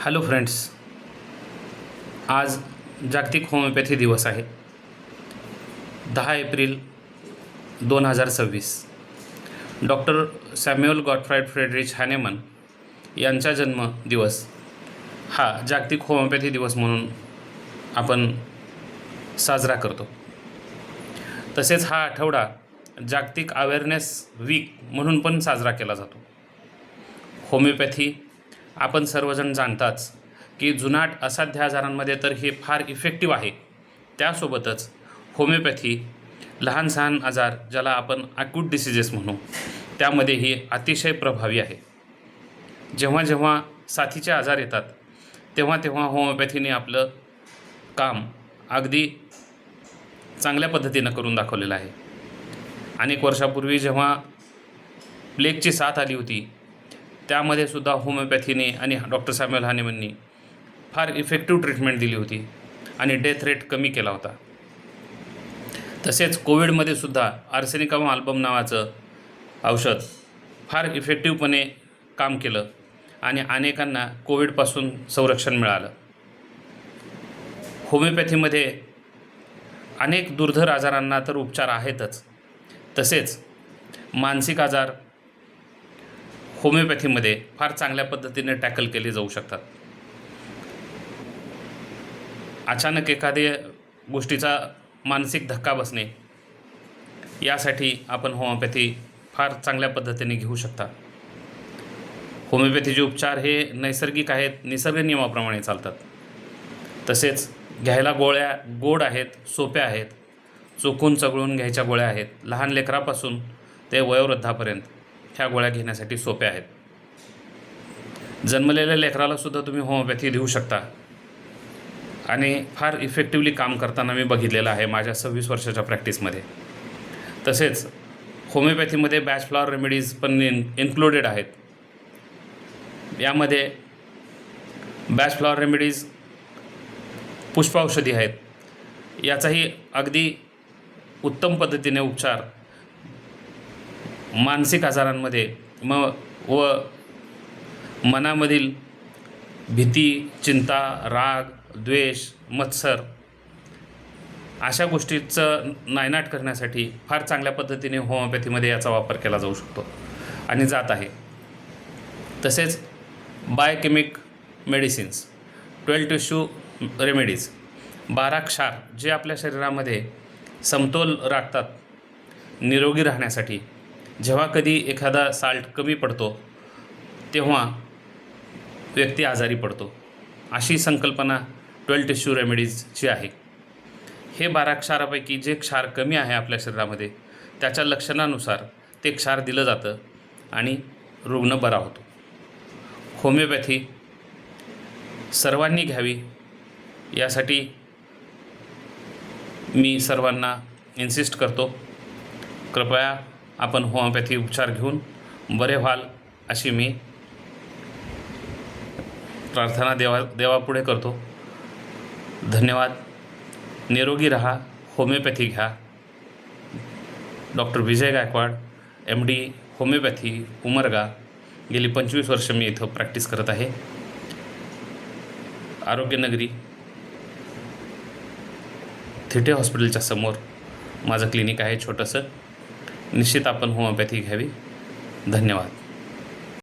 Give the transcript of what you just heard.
Hello friends, आज जागतिक homeopathy दिवस आहे. 10 एप्रिल 2026. डॉक्टर सॅम्युअल गॉटफ्राईड फ्रेडरिच हॅनेमन यांचा जन्मदिवस हा जागतिक होमिओपॅथी दिवस म्हणून आपण साजरा करतो. तसेच हा आठवडा जागतिक अवेअरनेस वीक म्हणून पण साजरा केला जातो. होमिओपॅथी आपण सर्वजण जाणताच की जुनाट असाध्य आजारांमध्ये तर हे फार इफेक्टिव्ह आहे. त्यासोबतच होमिओपॅथी लहान सहान आजार, ज्याला आपण अक्यूट डिसिजेस म्हणू, त्यामध्येही अतिशय प्रभावी आहे. जेव्हा जेव्हा साथीचे आजार येतात तेव्हा तेव्हा होमिओपॅथीने आपलं काम अगदी चांगल्या पद्धतीनं करून दाखवलेलं आहे. अनेक वर्षापूर्वी जेव्हा प्लेगची साथ आली होती त्यामध्ये सुद्धा होमिओपॅथीने आणि डॉक्टर सॅम्युअल हॅनेमननी फार इफेक्टिव्ह ट्रीटमेंट दिली होती आणि डेथ रेट कमी केला होता. तसेच कोविडमध्ये सुद्धा आर्सेनिकम अल्बम नावाचं औषध फार इफेक्टिव्हपणे काम केलं आणि अनेकांना कोविडपासून संरक्षण मिळालं. होमिओपॅथीमध्ये अनेक दुर्धर आजारांना तर उपचार आहेतच, तसेच मानसिक आजार होमिओपॅथीमध्ये फार चांगल्या पद्धतीने टॅकल केले जाऊ शकतात. अचानक एखाद्या गोष्टीचा मानसिक धक्का बसणे, यासाठी आपण होमिओपॅथी फार चांगल्या पद्धतीने घेऊ शकता. होमिओपॅथीचे उपचार हे नैसर्गिक आहेत, निसर्ग नियमाप्रमाणे चालतात. तसेच घ्यायला गोळ्या गोड आहेत, सोप्या आहेत, चोखून चघळून घ्यायच्या गोळ्या आहेत. लहान लेकरापासून ते वयोवृद्धापर्यंत ह्या गोळ्या घेण्यासाठी सोप्या आहेत. जन्मलेल्या लेकरालासुद्धा तुम्ही होमिओपॅथी देऊ शकता आणि फार इफेक्टिव्हली काम करताना मी बघितलेलं आहे माझ्या 26 वर्षाच्या प्रॅक्टिसमध्ये. तसेच होमिओपॅथीमध्ये बॅच फ्लॉवर रेमेडीज पण इन्क्लुडेड आहेत. यामध्ये बॅच फ्लॉवर रेमेडीज पुष्पौषधी आहेत. याचाही अगदी उत्तम पद्धतीने उपचार मानसिक आजारांमध्ये व मनामधील भीती, चिंता, राग, द्वेष, मत्सर अशा गोष्टीचं नायनाट करण्यासाठी फार चांगल्या पद्धतीने होमिओपॅथीमध्ये याचा वापर केला जाऊ शकतो आणि जात आहे. तसेच बायोकेमिक मेडिसिन्स, 12 टिश्यू रेमेडीज, 12 क्षार जे आपल्या शरीरामध्ये समतोल राखतात निरोगी राहण्यासाठी. जेव्हा कधी एखादा साल्ट कमी पडतो तेव्हा व्यक्ती आजारी पडतो, अशी संकल्पना 12 टिश्यू रेमेडीजची आहे. हे 12 क्षारापैकी जे क्षार कमी आहे आपल्या शरीरामध्ये, त्याच्या लक्षणानुसार ते क्षार दिलं जातं आणि रुग्ण बरा होतो. होमिओपॅथी सर्वांनी घ्यावी यासाठी मी सर्वांना इन्सिस्ट करतो. कृपया आपण होमिओपॅथी उपचार घेऊन बरे व्हाल अशी मी प्रार्थना देवापुढे करतो. धन्यवाद. निरोगी रहा, होमिओपॅथी घ्या. डॉक्टर विजय गायकवाड, MD होमिओपॅथी, उमरगा. गेली 25 वर्ष मी इथं प्रॅक्टिस करत आहे. आरोग्यनगरी थिटे हॉस्पिटलच्या समोर माझं क्लिनिक आहे छोटंसं. निश्चित आपण होमिओपॅथी घ्यावी. धन्यवाद.